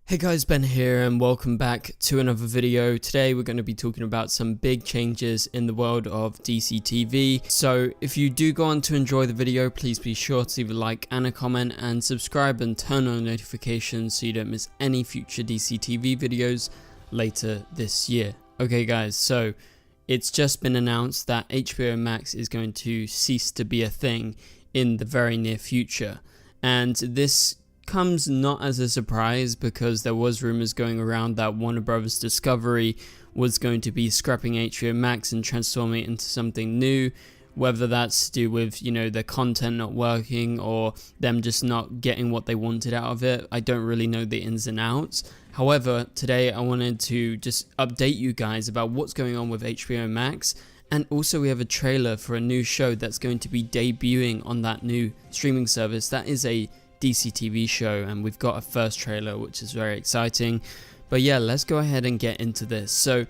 Hey guys, Ben here and welcome back to another video. Today we're going to be talking about some big changes in the world of DCTV. So if you do go on to enjoy the video, please be sure to leave a like and a comment and subscribe and turn on notifications so you don't miss any future DCTV videos later this year. Okay guys, so it's just been announced that HBO Max is going to cease to be a thing in the very near future, and this comes not as a surprise because there was rumors going around that Warner Bros. Discovery was going to be scrapping HBO Max and transforming it into something new, whether that's to do with, their content not working or them just not getting what they wanted out of it. I don't really know the ins and outs. However, today I wanted to just update you guys about what's going on with HBO Max, and also we have a trailer for a new show that's going to be debuting on that new streaming service. That is a DCTV show, and we've got a first trailer which is very exciting. But yeah, let's go ahead and get into this. So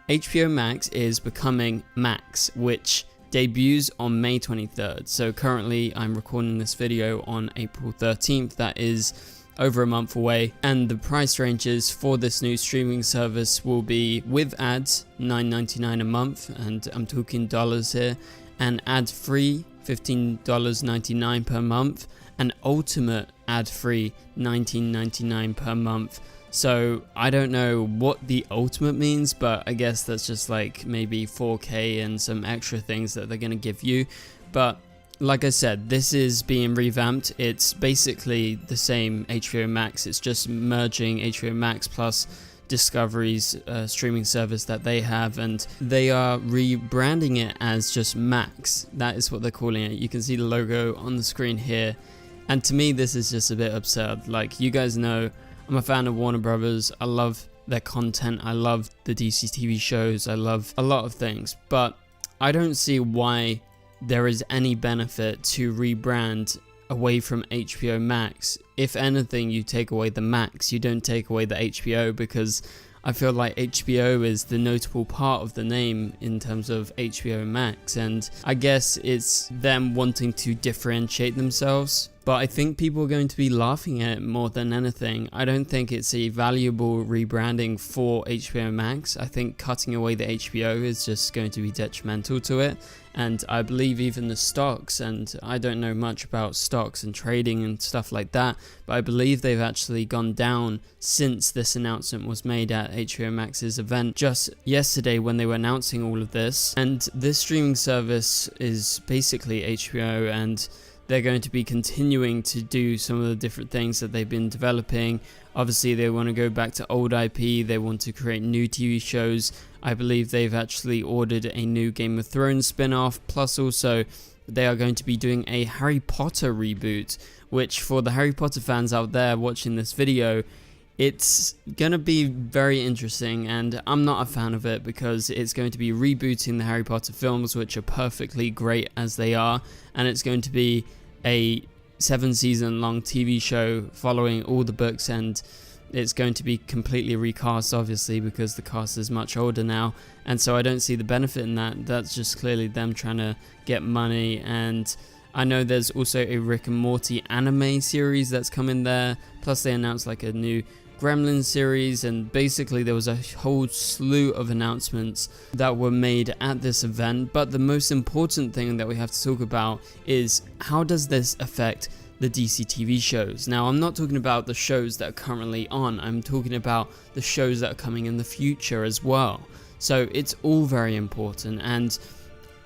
HBO Max is becoming Max, which debuts on May 23rd. So currently I'm recording this video on April 13th. That is over a month away, and the price ranges for this new streaming service will be with ads $9.99 a month, and I'm talking dollars here, and ad-free $15.99 per month, and ultimate ad-free $19.99 per month. So I don't know what the ultimate means, but I guess that's just like maybe 4K and some extra things that they're going to give you. But like I said, this is being revamped. It's basically the same HBO Max. It's just merging HBO Max plus Discovery's streaming service that they have, and they are rebranding it as just Max. That is what they're calling it. You can see the logo on the screen here. And to me, this is just a bit absurd. Like, you guys know, I'm a fan of Warner Brothers. I love their content. I love the DC TV shows. I love a lot of things. But I don't see why there is any benefit to rebrand away from HBO Max. If anything, you take away the Max. You don't take away the HBO, because I feel like HBO is the notable part of the name in terms of HBO Max. And I guess it's them wanting to differentiate themselves. But I think people are going to be laughing at it more than anything. I don't think it's a valuable rebranding for HBO Max. I think cutting away the HBO is just going to be detrimental to it. And I believe even the stocks, and I don't know much about stocks and trading and stuff like that, but I believe they've actually gone down since this announcement was made at HBO Max's event just yesterday when they were announcing all of this. And this streaming service is basically HBO, and they're going to be continuing to do some of the different things that they've been developing. Obviously, they want to go back to old IP. They want to create new TV shows. I believe they've actually ordered a new Game of Thrones spin-off. Plus, also, they are going to be doing a Harry Potter reboot, which for the Harry Potter fans out there watching this video, it's going to be very interesting, and I'm not a fan of it because it's going to be rebooting the Harry Potter films, which are perfectly great as they are, and it's going to be a 7-season long TV show following all the books, and it's going to be completely recast, obviously, because the cast is much older now, and so I don't see the benefit in that. That's just clearly them trying to get money. And I know there's also a Rick and Morty anime series that's coming there, plus they announced like a new Gremlins series, and basically there was a whole slew of announcements that were made at this event. But the most important thing that we have to talk about is, how does this affect the DC TV shows? Now, I'm not talking about the shows that are currently on, I'm talking about the shows that are coming in the future as well. So it's all very important, and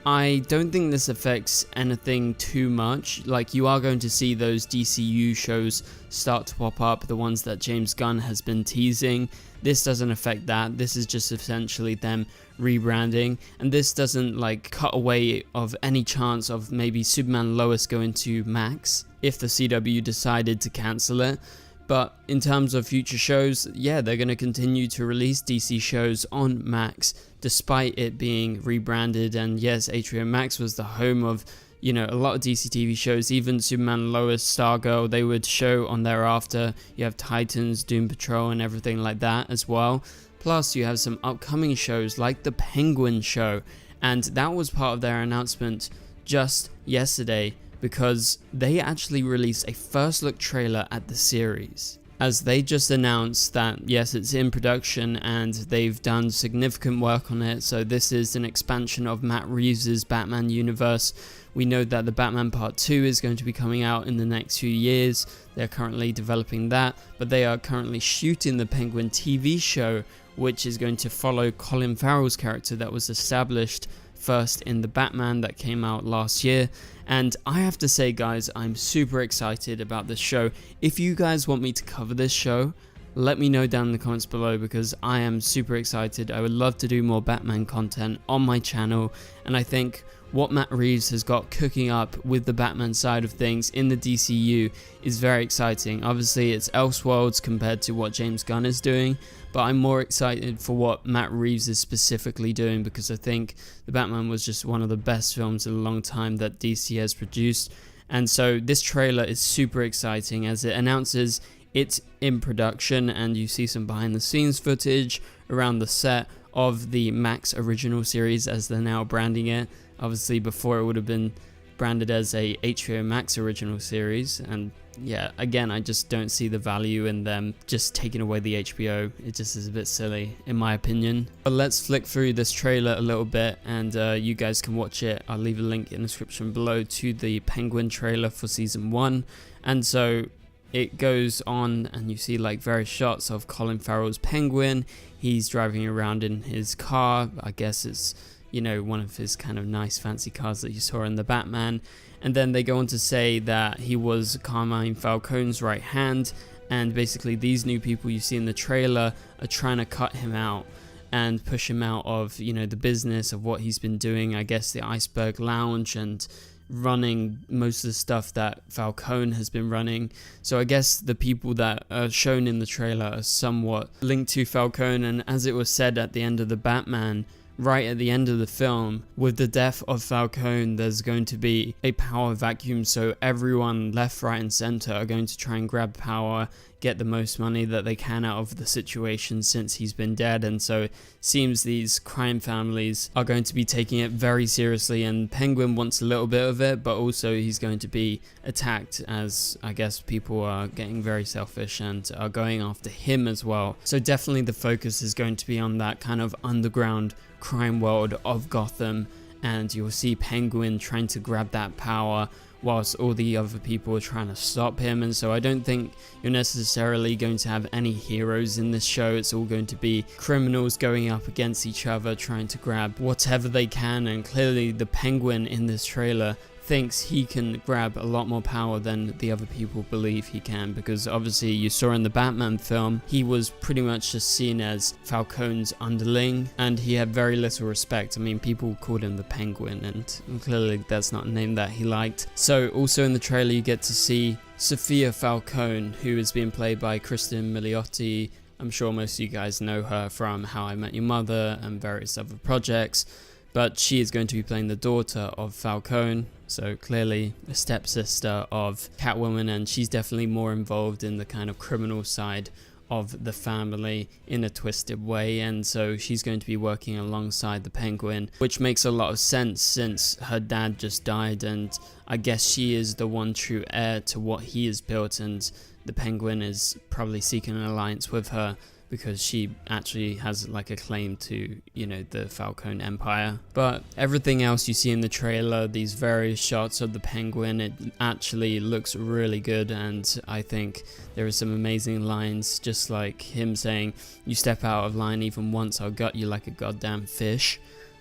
I don't think this affects anything too much. Like, you are going to see those DCEU shows start to pop up, the ones that James Gunn has been teasing. This doesn't affect that. This is just essentially them rebranding, and this doesn't like cut away of any chance of maybe Superman Lois going to Max if the CW decided to cancel it. But in terms of future shows, yeah, they're going to continue to release DC shows on Max despite it being rebranded. And yes, HBO Max was the home of, a lot of DC TV shows. Even Superman, Lois, Stargirl, they would show on thereafter. You have Titans, Doom Patrol, and everything like that as well. Plus, you have some upcoming shows like the Penguin show, and that was part of their announcement just yesterday, because they actually released a first look trailer at the series. as they just announced that yes, it's in production and they've done significant work on it. So this is an expansion of Matt Reeves' Batman universe. We know that the Batman Part 2 is going to be coming out in the next few years. They're currently developing that, but they are currently shooting the Penguin TV show, which is going to follow Colin Farrell's character that was established first in the Batman that came out last year. And I have to say, guys, I'm super excited about this show. If you guys want me to cover this show, let me know down in the comments below, because I am super excited. I would love to do more Batman content on my channel, and I think what Matt Reeves has got cooking up with the Batman side of things in the DCEU is very exciting. Obviously, it's Elseworlds compared to what James Gunn is doing, but I'm more excited for what Matt Reeves is specifically doing, because I think the Batman was just one of the best films in a long time that DC has produced. And so this trailer is super exciting as it announces it's in production, and you see some behind the scenes footage around the set of the Max original series, as they're now branding it. Obviously before it would have been branded as a HBO Max original series, and yeah, again, I just don't see the value in them just taking away the HBO. It just is a bit silly in my opinion. But let's flick through this trailer a little bit, and you guys can watch it. I'll leave a link in the description below to the Penguin trailer for season 1. And so it goes on, and you see like various shots of Colin Farrell's Penguin. He's driving around in his car. I guess it's, you know, one of his kind of nice fancy cars that you saw in the Batman. And then they go on to say that he was Carmine Falcone's right hand, and basically these new people you see in the trailer are trying to cut him out and push him out of, you know, the business of what he's been doing, I guess the Iceberg Lounge, and running most of the stuff that Falcone has been running. So I guess the people that are shown in the trailer are somewhat linked to Falcone, and as it was said at the end of the Batman, right at the end of the film, with the death of Falcone, there's going to be a power vacuum, so everyone left, right and center are going to try and grab power, get the most money that they can out of the situation since he's been dead. And so it seems these crime families are going to be taking it very seriously, and Penguin wants a little bit of it, but also he's going to be attacked, as I guess people are getting very selfish and are going after him as well. So definitely the focus is going to be on that kind of underground crime world of Gotham, and you'll see Penguin trying to grab that power whilst all the other people are trying to stop him. And so I don't think you're necessarily going to have any heroes in this show. It's all going to be criminals going up against each other, trying to grab whatever they can. And clearly the Penguin in this trailer thinks he can grab a lot more power than the other people believe he can, because obviously you saw in the Batman film he was pretty much just seen as Falcone's underling, and he had very little respect. I mean, people called him the Penguin, and clearly that's not a name that he liked. So also in the trailer you get to see Sophia Falcone, who is being played by Kristen Milioti. I'm sure most of you guys know her from How I Met Your Mother and various other projects, but she is going to be playing the daughter of Falcone, so clearly a stepsister of Catwoman, and she's definitely more involved in the kind of criminal side of the family in a twisted way. And so she's going to be working alongside the Penguin, which makes a lot of sense since her dad just died, and I guess she is the one true heir to what he has built, and the Penguin is probably seeking an alliance with her because she actually has like a claim to, you know, the Falcone Empire. But everything else you see in the trailer, these various shots of the Penguin, it actually looks really good, and I think there are some amazing lines, just like him saying, "You step out of line even once, I'll gut you like a goddamn fish,"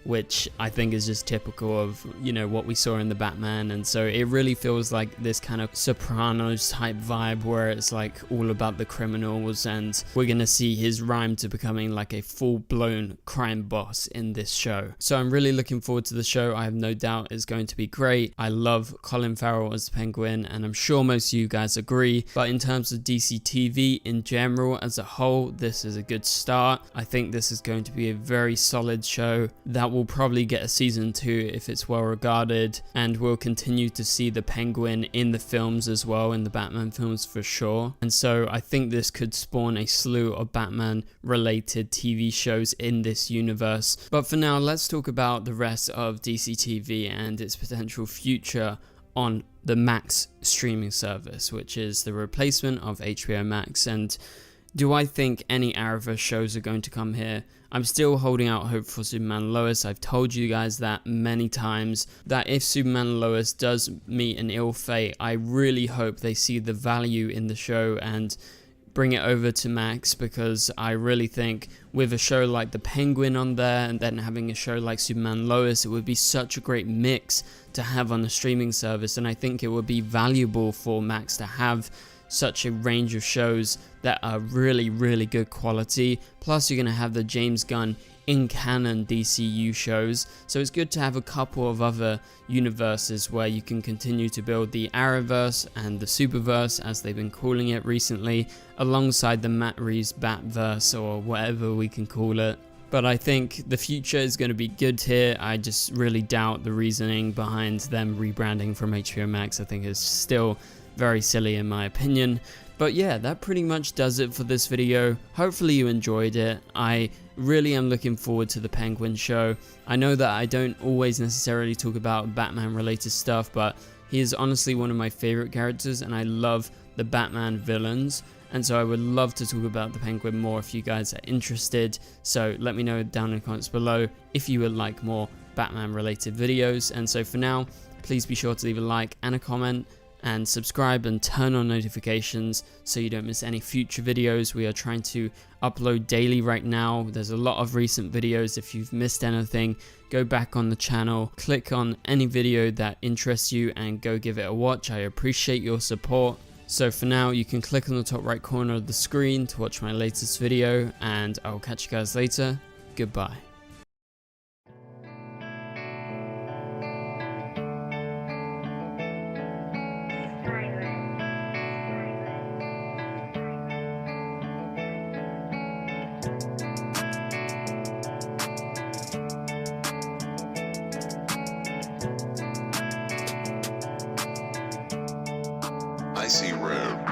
which I think is just typical of, you know, what we saw in the Batman. And so it really feels like this kind of Sopranos type vibe, where it's like all about the criminals, and we're gonna see his rhyme to becoming like a full-blown crime boss in this show. So I'm really looking forward to the show. I have no doubt it's going to be great. I love Colin Farrell as the Penguin, and I'm sure most of you guys agree. But in terms of DCTV in general as a whole, this is a good start. I think this is going to be a very solid show that will probably get a season 2 if it's well regarded, and we'll continue to see the Penguin in the films as well, in the Batman films for sure. And so I think this could spawn a slew of Batman related TV shows in this universe. But for now, let's talk about the rest of DCTV and its potential future on the Max streaming service, which is the replacement of HBO Max. And do I think any Arrowverse shows are going to come here? I'm still holding out hope for Superman and Lois. I've told you guys that many times, that if Superman and Lois does meet an ill fate, I really hope they see the value in the show and bring it over to Max, because I really think with a show like the Penguin on there and then having a show like Superman and Lois, it would be such a great mix to have on the streaming service. And I think it would be valuable for Max to have such a range of shows that are really, really good quality. Plus you're going to have the James Gunn in canon DCEU shows, so it's good to have a couple of other universes where you can continue to build the Arrowverse and the Superverse, as they've been calling it recently, alongside the Matt Reeves Batverse, or whatever we can call it. But I think the future is going to be good here. I just really doubt the reasoning behind them rebranding from HBO Max. I think it's still very silly in my opinion. But yeah, that pretty much does it for this video. Hopefully you enjoyed it. I really am looking forward to the Penguin show. I know that I don't always necessarily talk about Batman related stuff, but he is honestly one of my favorite characters and I love the Batman villains. And so I would love to talk about the Penguin more if you guys are interested. So let me know down in the comments below if you would like more Batman related videos. And so for now, please be sure to leave a like and a comment, and subscribe and turn on notifications so you don't miss any future videos. We are trying to upload daily right now. There's a lot of recent videos. If you've missed anything, go back on the channel, click on any video that interests you and go give it a watch. I appreciate your support. So for now, you can click on the top right corner of the screen to watch my latest video, and I'll catch you guys later. Goodbye. I see red.